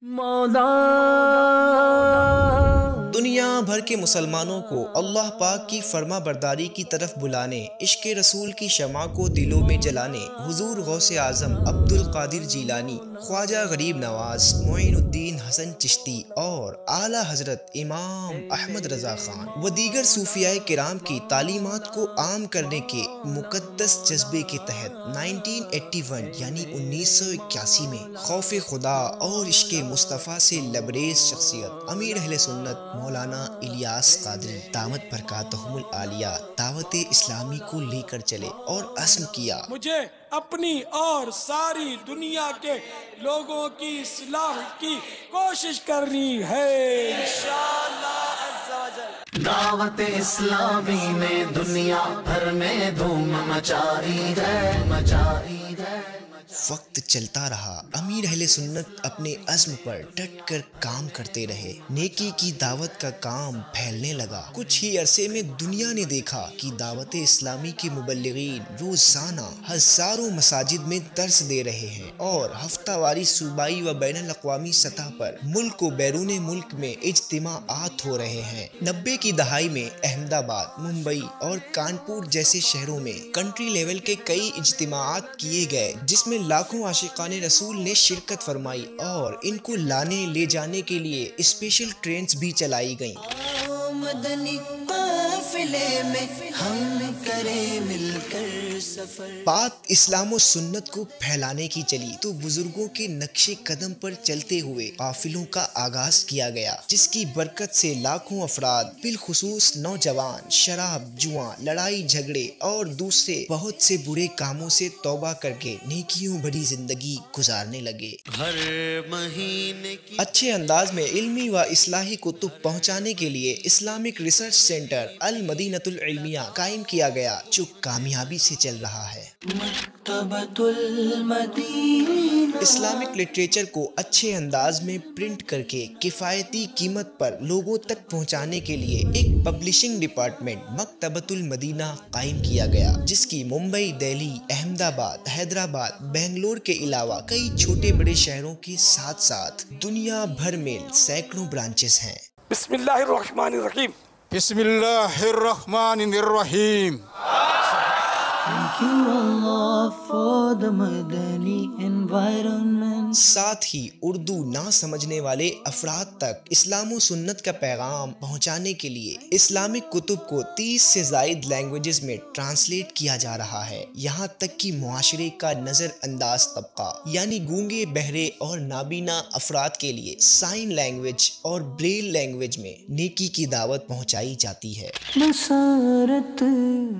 مولا دنیا بھر کے مسلمانوں کو اللہ پاک کی فرما برداری کی طرف بلانے، عشق رسول کی شمع کو دلوں میں جلانے حضور غوث اعظم عبد القادر جیلانی، خواجہ غریب نواز، معین الدین حسن چشتی اور اعلیٰ حضرت امام احمد رضا خان و دیگر صوفیاء کرام کی تعلیمات کو عام کرنے کے مقدس جذبے کے تحت 1981 یعنی 1981 میں خوف خدا اور عشق مصطفیٰ سے لبریز شخصیت امیر اہل سنت مولانا الیاس قادری دامت برکاتہم العالیہ دعوت اسلامی کو لے کر چلے اور عزم کیا، مجھے اپنی اور ساری دنیا کے لوگوں کی اصلاح کی کوشش کرنی ہے انشاءاللہ عز و جل۔ دعوت اسلامی نے دنیا بھر میں دھوم مچائی ہے۔ وقت چلتا رہا، امیر اہل سنت اپنے عزم پر ڈٹ کر کام کرتے رہے، نیکی کی دعوت کا کام پھیلنے لگا۔ کچھ ہی عرصے میں دنیا نے دیکھا کہ دعوت اسلامی کے مبلغین روزانہ ہزاروں مساجد میں درس دے رہے ہیں اور ہفتہ واری صوبائی و بین الاقوامی سطح پر ملک و بیرون ملک میں اجتماعات ہو رہے ہیں۔ 90 کی دہائی میں احمد آباد، ممبئی اور کانپور جیسے شہروں میں کنٹری لیول کے کئی اجتماعات کیے گئے، جس میں لاکھوں عاشقان رسول نے شرکت فرمائی اور ان کو لانے لے جانے کے لیے اسپیشل ٹرینز بھی چلائی گئیں۔ مدنی قافلے میں ہم کریں مل کر سفر۔ بات اسلام و سنت کو پھیلانے کی چلی تو بزرگوں کے نقش قدم پر چلتے ہوئے قافلوں کا آغاز کیا گیا، جس کی برکت سے لاکھوں افراد بالخصوص نوجوان شراب، جوا، لڑائی جھگڑے اور دوسرے بہت سے برے کاموں سے توبہ کر کے نیکیوں بھری زندگی گزارنے لگے۔ ہر مہینے کی اچھے انداز میں علمی و اصلاحی کتب پہنچانے کے لیے اسلامک ریسرچ سینٹر المدینۃ العلمیہ قائم کیا گیا، جو کامیابی سے چل رہا ہے۔ مکتبۃ المدینہ اسلامک لٹریچر کو اچھے انداز میں پرنٹ کر کے کفایتی قیمت پر لوگوں تک پہنچانے کے لیے ایک پبلشنگ ڈپارٹمنٹ مکتبۃ المدینہ قائم کیا گیا، جس کی ممبئی، دہلی، احمد آباد، حیدرآباد، بنگلور کے علاوہ کئی چھوٹے بڑے شہروں کے ساتھ ساتھ دنیا بھر میں سینکڑوں برانچز ہیں۔ بسم اللہ الرحمن الرحیم۔ بسم اللہ الرحمن الرحیم۔ Thank you Allah for the Madani environment۔ ساتھ ہی اردو نہ سمجھنے والے افراد تک اسلام و سنت کا پیغام پہنچانے کے لیے اسلامک کتب کو 30 سے زائد لینگویجز میں ٹرانسلیٹ کیا جا رہا ہے، یہاں تک کہ معاشرے کا نظر انداز طبقہ یعنی گونگے، بہرے اور نابینا افراد کے لیے سائن لینگویج اور بریل لینگویج میں نیکی کی دعوت پہنچائی جاتی ہے۔ بصارت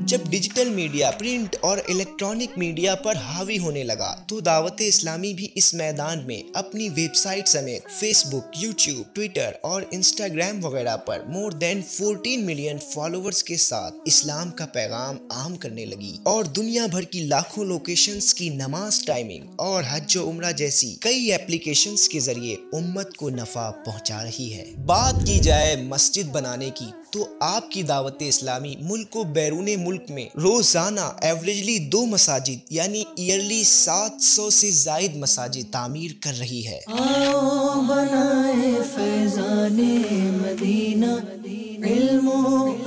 جب ڈیجیٹل میڈیا، پرنٹ اور الیکٹرانک میڈیا پر حاوی ہونے لگا تو دعوت اسلامی بھی اس میدان میں اپنی ویب سائٹ سمیت فیس بک، یوٹیوب، ٹویٹر اور انسٹاگرام وغیرہ پر مور دین 14 ملین فالوورز کے ساتھ اسلام کا پیغام عام کرنے لگی اور دنیا بھر کی لاکھوں لوکیشنز کی نماز ٹائمنگ اور حج و عمرہ جیسی کئی ایپلیکیشنز کے ذریعے امت کو نفع پہنچا رہی ہے۔ بات کی جائے مسجد بنانے کی تو آپ کی دعوت اسلامی ملک و بیرون ملک میں روزانہ ایوریجلی 2 مساجد یعنی ایئرلی 700 سے زائد مساجد تعمیر کر رہی ہے۔ آؤ بنائے فیضان مدینہ، علم و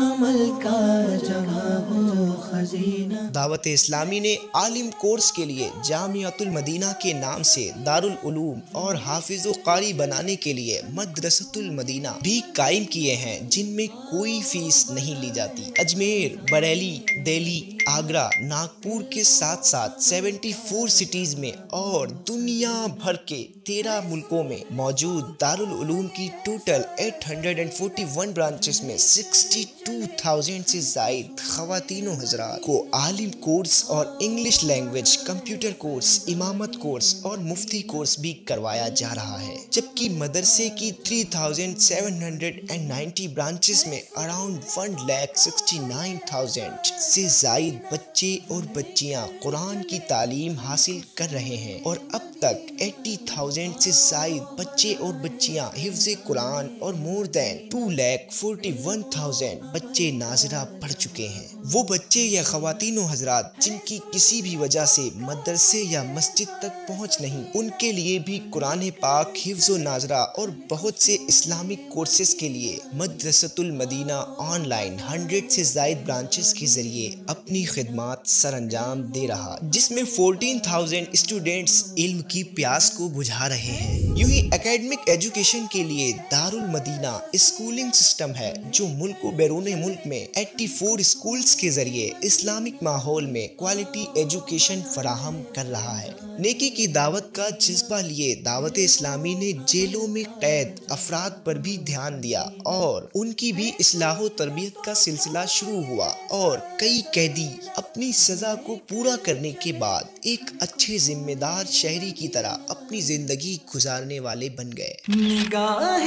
عمل کا جگہ ہو خزینہ۔ دعوت اسلامی نے عالم کورس کے لیے جامعۃ المدینہ کے نام سے دارالعلوم اور حافظ و قاری بنانے کے لیے مدرسۃ المدینہ بھی قائم کیے ہیں، جن میں کوئی فیس نہیں لی جاتی۔ اجمیر، بریلی، دہلی، آگرہ، ناگپور کے ساتھ ساتھ 74 سٹیز میں اور دنیا بھر کے 13 ملکوں میں موجود دارالعلوم کی ٹوٹل 841 برانچز میں 62,000 سے زائد خواتین و حضرات کو عالم کورس اور انگلش لینگویج، کمپیوٹر کورس، امامت کورس اور مفتی کورس بھی کروایا جا رہا ہے، جبکہ مدرسے کی 3,790 برانچز میں اراؤنڈ 1,69,000 سے زائد بچے اور بچیاں قرآن کی تعلیم حاصل کر رہے ہیں اور اب تک 80,000 سے زائد بچے اور بچیاں حفظ قرآن اور مور دین 2,41,000 بچے ناظرہ پڑھ چکے ہیں۔ وہ بچے یا خواتین و حضرات جن کی کسی بھی وجہ سے مدرسے یا مسجد تک پہنچ نہیں، ان کے لیے بھی قرآن پاک حفظ و ناظرہ اور بہت سے اسلامک کورسز کے لیے مدرسۃ المدینہ آن لائن 100 سے زائد برانچز کے ذریعے اپنی خدمات سر انجام دے رہا، جس میں 14,000 اسٹوڈینٹس علم کی پیاس کو بجھا رہے ہیں۔ یوں ہی اکیڈمک ایجوکیشن کے لیے دارالمدینہ اسکولنگ سسٹم ہے جو ملک و بیرون ملک میں 84 اسکولز کے ذریعے اسلامک ماحول میں کوالٹی ایجوکیشن فراہم کر رہا ہے۔ نیکی کی دعوت کا جذبہ لیے دعوت اسلامی نے جیلوں میں قید افراد پر بھی دھیان دیا اور ان کی بھی اصلاح و تربیت کا سلسلہ شروع ہوا، اور کئی قیدی اپنی سزا کو پورا کرنے کے بعد ایک اچھے ذمہ دار شہری کی طرح اپنی زندگی گزارنے والے بن گئے۔ نگاہ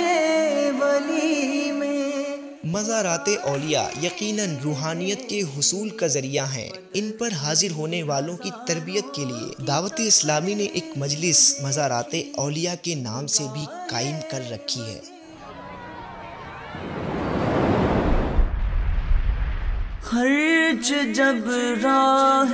ولی میں مزارات اولیاء یقیناً روحانیت کے حصول کا ذریعہ ہیں۔ ان پر حاضر ہونے والوں کی تربیت کے لیے دعوت اسلامی نے ایک مجلس مزارات اولیاء کے نام سے بھی قائم کر رکھی ہے۔ خرچ جب راہ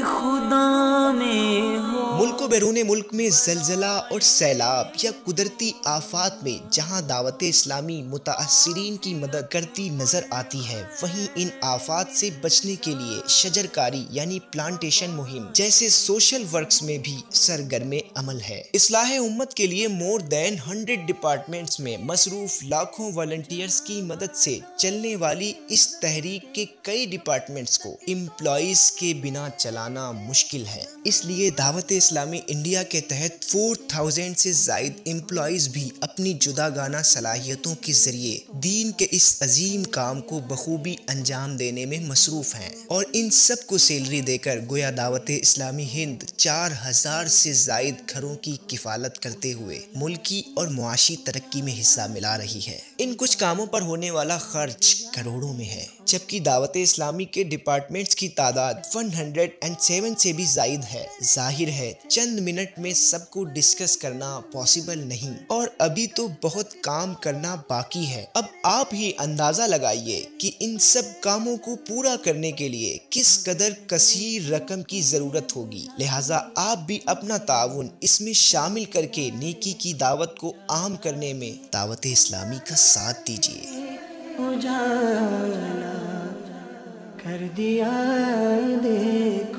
خدا میں ہو، ملک و بیرون ملک میں زلزلہ اور سیلاب یا قدرتی آفات میں جہاں دعوت اسلامی متاثرین کی مدد کرتی نظر آتی ہے، وہیں ان آفات سے بچنے کے لیے شجر کاری یعنی پلانٹیشن مہم جیسے سوشل ورکس میں بھی سرگرم عمل ہے۔ اصلاح امت کے لیے مور دین 100 ڈپارٹمنٹس میں مصروف لاکھوں والنٹیئرز کی مدد سے چلنے والی اس تحریک کے کئی ڈپارٹمنٹس کو امپلائیز کے بنا چلانا مشکل ہے۔ اس لیے دعوت اسلامی انڈیا کے تحت 4000 سے زائد امپلائیز بھی اپنی جداگانہ صلاحیتوں کے ذریعے دین کے اس عظیم کام کو بخوبی انجام دینے میں مصروف ہیں، اور ان سب کو سیلری دے کر گویا دعوت اسلامی ہند 4000 سے زائد گھروں کی کفالت کرتے ہوئے ملکی اور معاشی ترقی میں حصہ ملا رہی ہے۔ ان کچھ کاموں پر ہونے والا خرچ کروڑوں میں ہے، جبکہ دعوت اسلامی کے ڈپارٹمنٹس کی تعداد 107 سے بھی زائد ہے۔ ظاہر ہے چند منٹ میں سب کو ڈسکس کرنا پاسبل نہیں، اور ابھی تو بہت کام کرنا باقی ہے۔ اب آپ ہی اندازہ لگائیے کہ ان سب کاموں کو پورا کرنے کے لیے کس قدر کثیر رقم کی ضرورت ہوگی، لہٰذا آپ بھی اپنا تعاون اس میں شامل کر کے نیکی کی دعوت کو عام کرنے میں دعوت اسلامی کا ساتھ دیجیے۔ اجالا کر دیا دیکھ